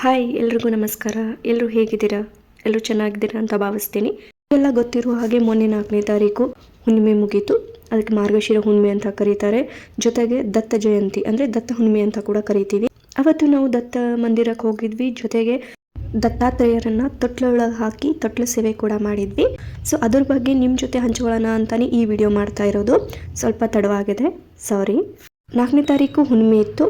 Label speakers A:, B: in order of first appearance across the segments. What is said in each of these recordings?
A: Hi ಎಲ್ರಿಗೂ ನಮಸ್ಕಾರ. ಎಲ್ಲರೂ ಹೇಗಿದ್ದೀರಾ? ಎಲ್ಲರೂ ಚೆನ್ನಾಗಿದ್ದೀರಾ ಅಂತ ಭಾವಿಸ್ತೀನಿ. ಎಲ್ಲ ಗೊತ್ತಿರೋ ಹಾಗೆ ಮೊನ್ನೆ 4ನೇ ತಾರೀಕು ಹುಣ್ಣಿಮೆ ಮುಗೀತು. ಅದಕ್ಕೆ ಮಾರ್ಗಶಿರ ಹುಣ್ಣಿಮೆ ಅಂತ ಕರೀತಾರೆ. ಜೊತೆಗೆ ದತ್ತ ಜಯಂತಿ ಅಂದರೆ ದತ್ತ ಹುಣ್ಣಿಮೆ ಅಂತ ಕೂಡ ಕರಿತೀವಿ. ಅವತ್ತು ನಾವು ದತ್ತ ಮಂದಿರಕ್ಕೆ ಹೋಗಿದ್ವಿ. ಜೊತೆಗೆ ದತ್ತಾತ್ರೇಯರನ್ನು ತೊಟ್ಲೊಳಗೆ ಹಾಕಿ ತೊಟ್ಲ ಸೇವೆ ಕೂಡ ಮಾಡಿದ್ವಿ. ಸೊ ಅದ್ರ ಬಗ್ಗೆ ನಿಮ್ಮ ಜೊತೆ ಹಂಚ್ಕೊಳ್ಳೋಣ ಅಂತಾನೆ ಈ ವಿಡಿಯೋ ಮಾಡ್ತಾ ಇರೋದು. ಸ್ವಲ್ಪ ತಡವಾಗಿದೆ, ಸಾರಿ. 4ನೇ ತಾರೀಕು ಹುಣ್ಣಿಮೆ ಇತ್ತು.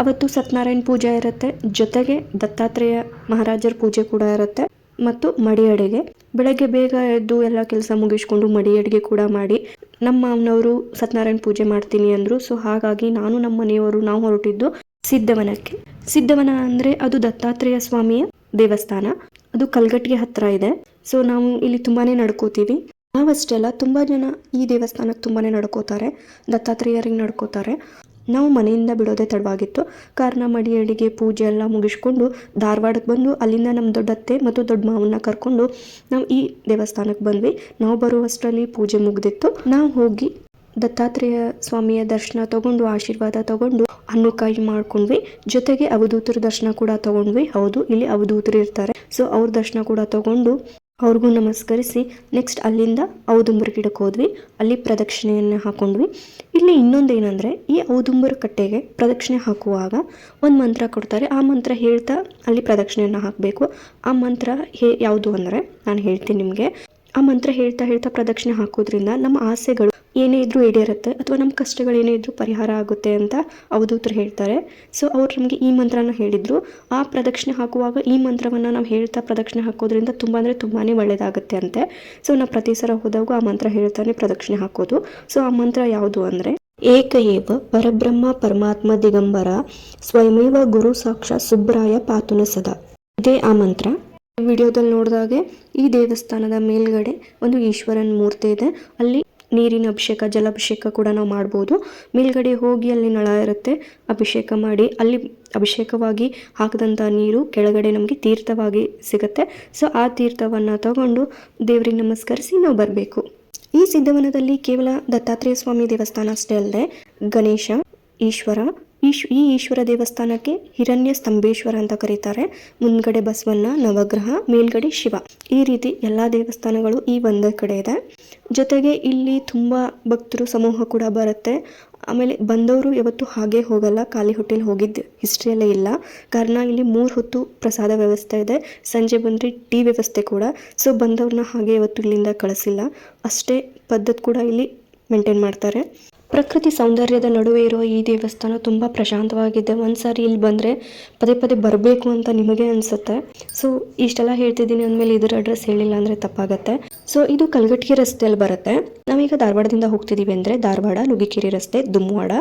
A: ಅವತ್ತು ಸತ್ಯನಾರಾಯಣ ಪೂಜೆ ಇರುತ್ತೆ, ಜೊತೆಗೆ ದತ್ತಾತ್ರೇಯ ಮಹಾರಾಜರ ಪೂಜೆ ಕೂಡ ಇರುತ್ತೆ ಮತ್ತು ಮಡಿ ಅಡುಗೆ. ಬೆಳಗ್ಗೆ ಬೇಗ ಎದ್ದು ಎಲ್ಲ ಕೆಲಸ ಮುಗಿಸ್ಕೊಂಡು ಮಡಿ ಅಡುಗೆ ಕೂಡ ಮಾಡಿ ನಮ್ಮ ಮಾವನವರು ಸತ್ಯನಾರಾಯಣ ಪೂಜೆ ಮಾಡ್ತೀನಿ ಅಂದರು. ಸೊ ಹಾಗಾಗಿ ನಾನು ನಮ್ಮ ಮನೆಯವರು ನಾವು ಹೊರಟಿದ್ದು ಸಿದ್ಧವನಕ್ಕೆ. ಸಿದ್ಧವನ ಅಂದರೆ ಅದು ದತ್ತಾತ್ರೇಯ ಸ್ವಾಮಿಯ ದೇವಸ್ಥಾನ. ಅದು ಕಲ್ಗಟ್ಟಿಗೆ ಹತ್ರ ಇದೆ. ಸೊ ನಾವು ಇಲ್ಲಿ ತುಂಬಾನೇ ನಡ್ಕೋತೀವಿ. ನಾವಷ್ಟೇ ಅಲ್ಲ, ತುಂಬ ಜನ ಈ ದೇವಸ್ಥಾನಕ್ಕೆ ತುಂಬಾ ನಡ್ಕೋತಾರೆ, ದತ್ತಾತ್ರೇಯರಿಗೆ ನಡ್ಕೋತಾರೆ. ನಾವು ಮನೆಯಿಂದ ಬಿಡೋದೇ ತಡವಾಗಿತ್ತು. ಕಾರಣ ಮಡಿ ಅಡಿಗೆ ಪೂಜೆ ಎಲ್ಲ ಮುಗಿಸ್ಕೊಂಡು ಧಾರವಾಡಕ್ಕೆ ಬಂದು ಅಲ್ಲಿಂದ ನಮ್ಮ ದೊಡ್ಡತ್ತೆ ಮತ್ತು ದೊಡ್ಡ ಮಾವನ್ನ ಕರ್ಕೊಂಡು ನಾವು ಈ ದೇವಸ್ಥಾನಕ್ಕೆ ಬಂದ್ವಿ. ನಾವು ಬರುವಷ್ಟರಲ್ಲಿ ಪೂಜೆ ಮುಗಿದಿತ್ತು. ನಾವು ಹೋಗಿ ದತ್ತಾತ್ರೇಯ ಸ್ವಾಮಿಯ ದರ್ಶನ ತಗೊಂಡು ಆಶೀರ್ವಾದ ತಗೊಂಡು ಹಣ್ಣುಕಾಯಿ ಮಾಡ್ಕೊಂಡ್ವಿ. ಜೊತೆಗೆ ಅವಧೂತರ ದರ್ಶನ ಕೂಡ ತಗೊಂಡ್ವಿ. ಹೌದು, ಇಲ್ಲಿ ಅವಧೂತರು ಇರ್ತಾರೆ. ಸೊ ಅವ್ರ ದರ್ಶನ ಕೂಡ ತಗೊಂಡು ಅವ್ರಿಗೂ ನಮಸ್ಕರಿಸಿ ನೆಕ್ಸ್ಟ್ ಅಲ್ಲಿಂದ ಔದುಂಬರ ಗಿಡಕ್ಕೆ ಹೋದ್ವಿ. ಅಲ್ಲಿ ಪ್ರದಕ್ಷಿಣೆಯನ್ನು ಹಾಕೊಂಡ್ವಿ. ಇಲ್ಲಿ ಇನ್ನೊಂದೇನೆಂದರೆ, ಈ ಔದುಂಬರ ಕಟ್ಟೆಗೆ ಪ್ರದಕ್ಷಿಣೆ ಹಾಕುವಾಗ ಒಂದು ಮಂತ್ರ ಕೊಡ್ತಾರೆ. ಆ ಮಂತ್ರ ಹೇಳ್ತಾ ಅಲ್ಲಿ ಪ್ರದಕ್ಷಿಣೆಯನ್ನು ಹಾಕಬೇಕು. ಆ ಮಂತ್ರ ಯಾವುದು ಅಂದರೆ ನಾನು ಹೇಳ್ತೀನಿ ನಿಮಗೆ. ಆ ಮಂತ್ರ ಹೇಳ್ತಾ ಹೇಳ್ತಾ ಪ್ರದಕ್ಷಿಣೆ ಹಾಕೋದ್ರಿಂದ ನಮ್ಮ ಆಸೆಗಳು ಏನೇ ಇದ್ರೂ ಈಡೇರುತ್ತೆ ಅಥವಾ ನಮ್ಮ ಕಷ್ಟಗಳು ಏನೇ ಇದ್ರೂ ಪರಿಹಾರ ಆಗುತ್ತೆ ಅಂತ ಅವಧೂತರು ಹೇಳ್ತಾರೆ. ಸೊ ಅವ್ರು ನಮಗೆ ಈ ಮಂತ್ರನ ಹೇಳಿದರು. ಆ ಪ್ರದಕ್ಷಿಣೆ ಹಾಕುವಾಗ ಈ ಮಂತ್ರವನ್ನು ನಾವು ಹೇಳ್ತಾ ಪ್ರದಕ್ಷಿಣೆ ಹಾಕೋದ್ರಿಂದ ತುಂಬ ಅಂದರೆ ತುಂಬಾ ಒಳ್ಳೆಯದಾಗುತ್ತೆ ಅಂತೆ. ಸೊ ನಾವು ಪ್ರತಿ ಸಲ ಹೋದಾಗೂ ಆ ಮಂತ್ರ ಹೇಳ್ತಾನೆ ಪ್ರದಕ್ಷಿಣೆ ಹಾಕೋದು. ಸೊ ಆ ಮಂತ್ರ ಯಾವುದು ಅಂದರೆ, ಏಕ ಏವ ಪರಬ್ರಹ್ಮ ಪರಮಾತ್ಮ ದಿಗಂಬರ ಸ್ವಯಮೇವ ಗುರು ಸಾಕ್ಷಾತ್ ಸುಬ್ರಾಯ ಪಾತುನ ಸದಾ. ಇದೇ ಆ ಮಂತ್ರ. ವಿಡಿಯೋದಲ್ಲಿ ನೋಡಿದಾಗೆ ಈ ದೇವಸ್ಥಾನದ ಮೇಲ್ಗಡೆ ಒಂದು ಈಶ್ವರನ ಮೂರ್ತಿ ಇದೆ. ಅಲ್ಲಿ ನೀರಿನ ಅಭಿಷೇಕ, ಜಲಾಭಿಷೇಕ ಕೂಡ ನಾವು ಮಾಡ್ಬೋದು. ಮೇಲ್ಗಡೆ ಹೋಗಿ ಅಲ್ಲಿ ನಳ ಇರುತ್ತೆ, ಅಭಿಷೇಕ ಮಾಡಿ ಅಲ್ಲಿ ಅಭಿಷೇಕವಾಗಿ ಹಾಕಿದಂಥ ನೀರು ಕೆಳಗಡೆ ನಮಗೆ ತೀರ್ಥವಾಗಿ ಸಿಗುತ್ತೆ. ಸೊ ಆ ತೀರ್ಥವನ್ನು ತಗೊಂಡು ದೇವರಿಗೆ ನಮಸ್ಕರಿಸಿ ನಾವು ಬರಬೇಕು. ಈ ಸಿದ್ಧವನದಲ್ಲಿ ಕೇವಲ ದತ್ತಾತ್ರೇಯ ಸ್ವಾಮಿ ದೇವಸ್ಥಾನ ಅಷ್ಟೇ ಅಲ್ಲದೆ ಗಣೇಶ, ಈಶ್ವರ, ಈ ಈಶ್ವರ ದೇವಸ್ಥಾನಕ್ಕೆ ಹಿರಣ್ಯ ಸ್ತಂಭೇಶ್ವರ ಅಂತ ಕರೀತಾರೆ. ಮುಂದ್ಗಡೆ ಬಸವಣ್ಣ, ನವಗ್ರಹ, ಮೇಲ್ಗಡೆ ಶಿವ. ಈ ರೀತಿ ಎಲ್ಲ ದೇವಸ್ಥಾನಗಳು ಈ ಒಂದೇ ಕಡೆ ಇದೆ. ಜೊತೆಗೆ ಇಲ್ಲಿ ತುಂಬ ಭಕ್ತರು ಸಮೂಹ ಕೂಡ ಬರುತ್ತೆ. ಆಮೇಲೆ ಬಂದವರು ಯಾವತ್ತು ಹಾಗೆ ಹೋಗಲ್ಲ, ಖಾಲಿ ಹೊಟ್ಟೆಲಿ ಹೋಗಿದ್ದು ಹಿಸ್ಟ್ರಿಯಲ್ಲೇ ಇಲ್ಲ. ಕಾರಣ ಇಲ್ಲಿ 3 ಹೊತ್ತು ಪ್ರಸಾದ ವ್ಯವಸ್ಥೆ ಇದೆ. ಸಂಜೆ ಬಂದರೆ ಟೀ ವ್ಯವಸ್ಥೆ ಕೂಡ. ಸೊ ಬಂದವ್ರನ್ನ ಹಾಗೆ ಯಾವತ್ತು ಇಲ್ಲಿಂದ ಕಳಿಸಿಲ್ಲ. ಅಷ್ಟೇ ಪದ್ಧತಿ ಕೂಡ ಇಲ್ಲಿ ಮೇಂಟೈನ್ ಮಾಡ್ತಾರೆ. ಪ್ರಕೃತಿ ಸೌಂದರ್ಯದ ನಡುವೆ ಇರೋ ಈ ದೇವಸ್ಥಾನ ತುಂಬ ಪ್ರಶಾಂತವಾಗಿದೆ. ಒಂದ್ಸಾರಿ ಇಲ್ಲಿ ಬಂದರೆ ಪದೇ ಪದೇ ಬರಬೇಕು ಅಂತ ನಿಮಗೆ ಅನಿಸುತ್ತೆ. ಸೊ ಇಷ್ಟೆಲ್ಲ ಹೇಳ್ತಿದ್ದೀನಿ ಅಂದಮೇಲೆ ಇದರ ಅಡ್ರೆಸ್ ಹೇಳಿಲ್ಲ ಅಂದರೆ ತಪ್ಪಾಗತ್ತೆ. ಸೊ ಇದು ಕಲ್ಗಟ್ಟಿಗೆ ರಸ್ತೆಯಲ್ಲಿ ಬರುತ್ತೆ. ನಾವೀಗ ಧಾರವಾಡದಿಂದ ಹೋಗ್ತಿದ್ದೀವಿ ಅಂದರೆ ಧಾರವಾಡ ನುಗ್ಗಿಕೆರೆ ರಸ್ತೆ, ದುಮ್ವಾಡ,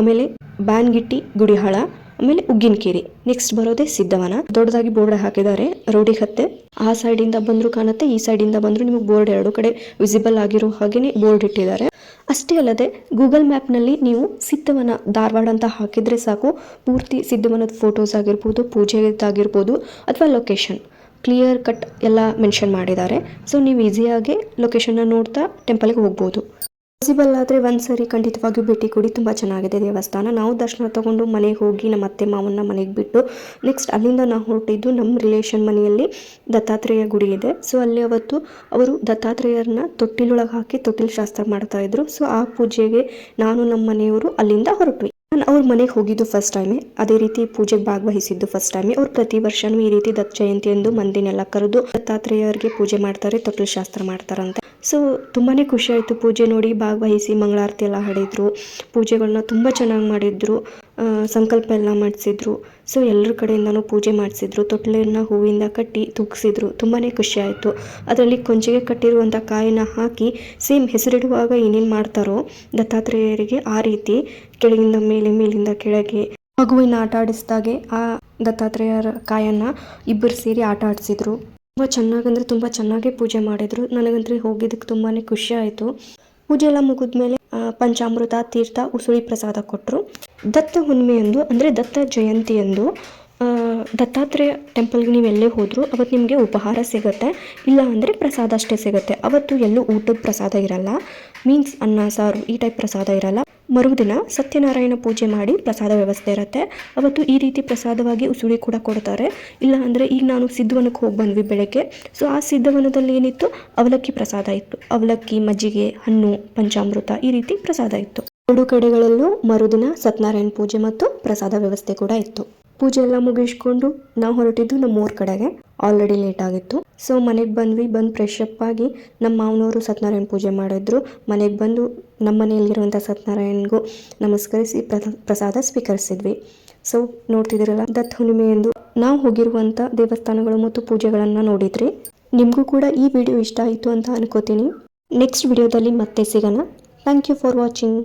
A: ಆಮೇಲೆ ಬ್ಯಾನ್ಗಿಟ್ಟಿ, ಗುಡಿಹಾಳ, ಆಮೇಲೆ ಉಗ್ಗಿನಕೇರಿ. ನೆಕ್ಸ್ಟ್ ಬರೋದೇ ಸಿದ್ಧವನ. ದೊಡ್ಡದಾಗಿ ಬೋರ್ಡ್ ಹಾಕಿದ್ದಾರೆ ರೋಡಿಗೆ ಹತ್ತೆ. ಆ ಸೈಡಿಂದ ಬಂದರೂ ಕಾಣುತ್ತೆ, ಈ ಸೈಡಿಂದ ಬಂದರೂ ನಿಮಗೆ ಬೋರ್ಡ್ ಎರಡು ಕಡೆ ವಿಸಿಬಲ್ ಆಗಿರೋ ಹಾಗೆಯೇ ಬೋರ್ಡ್ ಇಟ್ಟಿದ್ದಾರೆ. ಅಷ್ಟೇ ಅಲ್ಲದೆ ಗೂಗಲ್ ಮ್ಯಾಪ್ನಲ್ಲಿ ನೀವು ಸಿದ್ಧವನ ಧಾರವಾಡ ಅಂತ ಹಾಕಿದರೆ ಸಾಕು, ಪೂರ್ತಿ ಸಿದ್ಧವನದ ಫೋಟೋಸ್ ಆಗಿರ್ಬೋದು, ಪೂಜೆದಾಗಿರ್ಬೋದು ಅಥವಾ ಲೊಕೇಶನ್ ಕ್ಲಿಯರ್ ಕಟ್ ಎಲ್ಲ ಮೆನ್ಷನ್ ಮಾಡಿದ್ದಾರೆ. ಸೊ ನೀವು ಈಸಿಯಾಗಿ ಲೊಕೇಶನ್ನ ನೋಡ್ತಾ ಟೆಂಪಲ್ಗೆ ಹೋಗ್ಬೋದು. ಪಾಸಿಬಲ್ ಆದರೆ ಒಂದ್ಸರಿ ಖಂಡಿತವಾಗಿಯೂ ಭೇಟಿ ಕೊಡಿ. ತುಂಬ ಚೆನ್ನಾಗಿದೆ ದೇವಸ್ಥಾನ. ನಾವು ದರ್ಶನ ತಗೊಂಡು ಮನೆಗೆ ಹೋಗಿ ನಮ್ಮ ಅತ್ತೆ ಮಾವನ್ನ ಮನೆಗೆ ಬಿಟ್ಟು ನೆಕ್ಸ್ಟ್ ಅಲ್ಲಿಂದ ನಾವು ಹೊರಟಿದ್ದು ನಮ್ಮ ರಿಲೇಷನ್ ಮನೆಯಲ್ಲಿ ದತ್ತಾತ್ರೇಯ ಗುಡಿ ಇದೆ. ಸೊ ಅಲ್ಲಿ ಅವತ್ತು ಅವರು ದತ್ತಾತ್ರೇಯರನ್ನ ತೊಟ್ಟಿಲೊಳಗೆ ಹಾಕಿ ತೊಟ್ಟಿಲು ಶಾಸ್ತ್ರ ಮಾಡ್ತಾಯಿದ್ರು. ಸೊ ಆ ಪೂಜೆಗೆ ನಾನು ನಮ್ಮ ಮನೆಯವರು ಅಲ್ಲಿಂದ ಹೊರಟ್ವಿ. ನಾನು ಅವ್ರ ಮನೆಗೆ ಹೋಗಿದ್ದು ಫಸ್ಟ್ ಟೈಮೇ, ಅದೇ ರೀತಿ ಪೂಜೆಗೆ ಭಾಗವಹಿಸಿದ್ದು ಫಸ್ಟ್ ಟೈಮೇ. ಅವ್ರು ಪ್ರತಿ ವರ್ಷವೂ ಈ ರೀತಿ ದತ್ತ ಜಯಂತಿ ಎಂದು ಮಂದಿನೆಲ್ಲ ಕರೆದು ದತ್ತಾತ್ರೇಯರಿಗೆ ಪೂಜೆ ಮಾಡ್ತಾರೆ, ತೊಟ್ಟಿಲು ಶಾಸ್ತ್ರ ಮಾಡ್ತಾರಂತೆ. ಸೊ ತುಂಬಾ ಖುಷಿ ಆಯಿತು ಪೂಜೆ ನೋಡಿ, ಭಾಗವಹಿಸಿ ಮಂಗಳಾರತಿ ಎಲ್ಲ ಹಾಡಿದ್ರು, ಪೂಜೆಗಳನ್ನ ತುಂಬ ಚೆನ್ನಾಗಿ ಮಾಡಿದ್ರು, ಸಂಕಲ್ಪ ಎಲ್ಲ ಮಾಡಿಸಿದ್ರು. ಸೊ ಎಲ್ಲರ ಕಡೆಯಿಂದನೂ ಪೂಜೆ ಮಾಡಿಸಿದ್ರು, ತೊಟ್ಲನ್ನು ಹೂವಿಂದ ಕಟ್ಟಿ ತೂಗಿಸಿದ್ರು. ತುಂಬಾ ಖುಷಿ ಆಯಿತು. ಅದರಲ್ಲಿ ಕೊಂಚೆಗೆ ಕಟ್ಟಿರುವಂಥ ಕಾಯಿನ ಹಾಕಿ ಸೇಮ್ ಹೆಸರಿಡುವಾಗ ಏನೇನು ಮಾಡ್ತಾರೋ ದತ್ತಾತ್ರೇಯರಿಗೆ ಆ ರೀತಿ ಕೆಳಗಿಂದ ಮೇಲೆ, ಮೇಲಿಂದ ಕೆಳಗೆ ಮಗುವಿನ ಆಟ ಆಡಿಸಿದಾಗೆ ಆ ದತ್ತಾತ್ರೇಯರ ಕಾಯನ್ನು ಇಬ್ಬರು ಸೇರಿ ಆಟ ಆಡಿಸಿದ್ರು. ತುಂಬ ಚೆನ್ನಾಗಂದರೆ ತುಂಬ ಚೆನ್ನಾಗೇ ಪೂಜೆ ಮಾಡಿದರು. ನನಗಂತೂ ಹೋಗಿದ್ದಕ್ಕೆ ತುಂಬಾ ಖುಷಿ ಆಯಿತು. ಪೂಜೆ ಎಲ್ಲ ಮುಗಿದ್ಮೇಲೆ ಪಂಚಾಮೃತ, ತೀರ್ಥ, ಉಸುಳಿ ಪ್ರಸಾದ ಕೊಟ್ಟರು. ದತ್ತ ಹುಣ್ಣಿಮೆಯಂದು ಅಂದರೆ ದತ್ತ ಜಯಂತಿಯಂದು ದತ್ತಾತ್ರೇಯ ಟೆಂಪಲ್ಗೆ ನೀವು ಎಲ್ಲೇ ಹೋದರೂ ಅವತ್ತು ನಿಮಗೆ ಉಪಹಾರ ಸಿಗುತ್ತೆ, ಇಲ್ಲ ಅಂದರೆ ಪ್ರಸಾದ ಅಷ್ಟೇ ಸಿಗುತ್ತೆ. ಅವತ್ತು ಎಲ್ಲೂ ಊಟದ ಪ್ರಸಾದ ಇರಲ್ಲ, ಮೀನ್ಸ್ ಅನ್ನ ಸಾರು ಈ ಟೈಪ್ ಪ್ರಸಾದ ಇರಲ್ಲ. ಮರುದಿನ ಸತ್ಯನಾರಾಯಣ ಪೂಜೆ ಮಾಡಿ ಪ್ರಸಾದ ವ್ಯವಸ್ಥೆ ಇರುತ್ತೆ. ಅವತ್ತು ಈ ರೀತಿ ಪ್ರಸಾದವಾಗಿ ಉಸುಳಿ ಕೂಡ ಕೊಡ್ತಾರೆ. ಇಲ್ಲ ಅಂದರೆ ಈಗ ನಾನು ಸಿದ್ಧವನಕ್ಕೆ ಹೋಗಿ ಬಂದ್ವಿ ಬೆಳಗ್ಗೆ. ಸೊ ಆ ಸಿದ್ಧವನದಲ್ಲಿ ಏನಿತ್ತು, ಅವಲಕ್ಕಿ ಪ್ರಸಾದ ಇತ್ತು. ಅವಲಕ್ಕಿ, ಮಜ್ಜಿಗೆ, ಹಣ್ಣು, ಪಂಚಾಮೃತ ಈ ರೀತಿ ಪ್ರಸಾದ ಇತ್ತು. ಎರಡು ಕಡೆಗಳಲ್ಲೂ ಮರುದಿನ ಸತ್ಯನಾರಾಯಣ ಪೂಜೆ ಮತ್ತು ಪ್ರಸಾದ ವ್ಯವಸ್ಥೆ ಕೂಡ ಇತ್ತು. ಪೂಜೆ ಎಲ್ಲ ಮುಗಿಸ್ಕೊಂಡು ನಾವು ಹೊರಟಿದ್ದು ನಮ್ಮ ಊರ ಕಡೆಗೆ. ಆಲ್ರೆಡಿ ಲೇಟ್ ಆಗಿತ್ತು. ಸೊ ಮನೆಗೆ ಬಂದು ಫ್ರೆಶ್ ಅಪ್ ಆಗಿ ನಮ್ಮ ಮಾವನವರು ಸತ್ಯನಾರಾಯಣ ಪೂಜೆ ಮಾಡಿದ್ರು. ಮನೆಗೆ ಬಂದು ನಮ್ಮ ಮನೆಯಲ್ಲಿರುವಂಥ ಸತ್ಯನಾರಾಯಣಗೂ ನಮಸ್ಕರಿಸಿ ಪ್ರಸಾದ ಸ್ವೀಕರಿಸಿದ್ವಿ. ಸೊ ನೋಡ್ತಿದ್ದೀರಲ್ಲ, ದತ್ತ ಹುಣ್ಣಿಮೆ ಎಂದು ನಾವು ಹೋಗಿರುವಂಥ ದೇವಸ್ಥಾನಗಳು ಮತ್ತು ಪೂಜೆಗಳನ್ನು ನೋಡಿದ್ರಿ. ನಿಮಗೂ ಕೂಡ ಈ ವಿಡಿಯೋ ಇಷ್ಟ ಆಯಿತು ಅಂತ ಅನ್ಕೋತೀನಿ. ನೆಕ್ಸ್ಟ್ ವಿಡಿಯೋದಲ್ಲಿ ಮತ್ತೆ ಸಿಗೋಣ. Thank you for watching.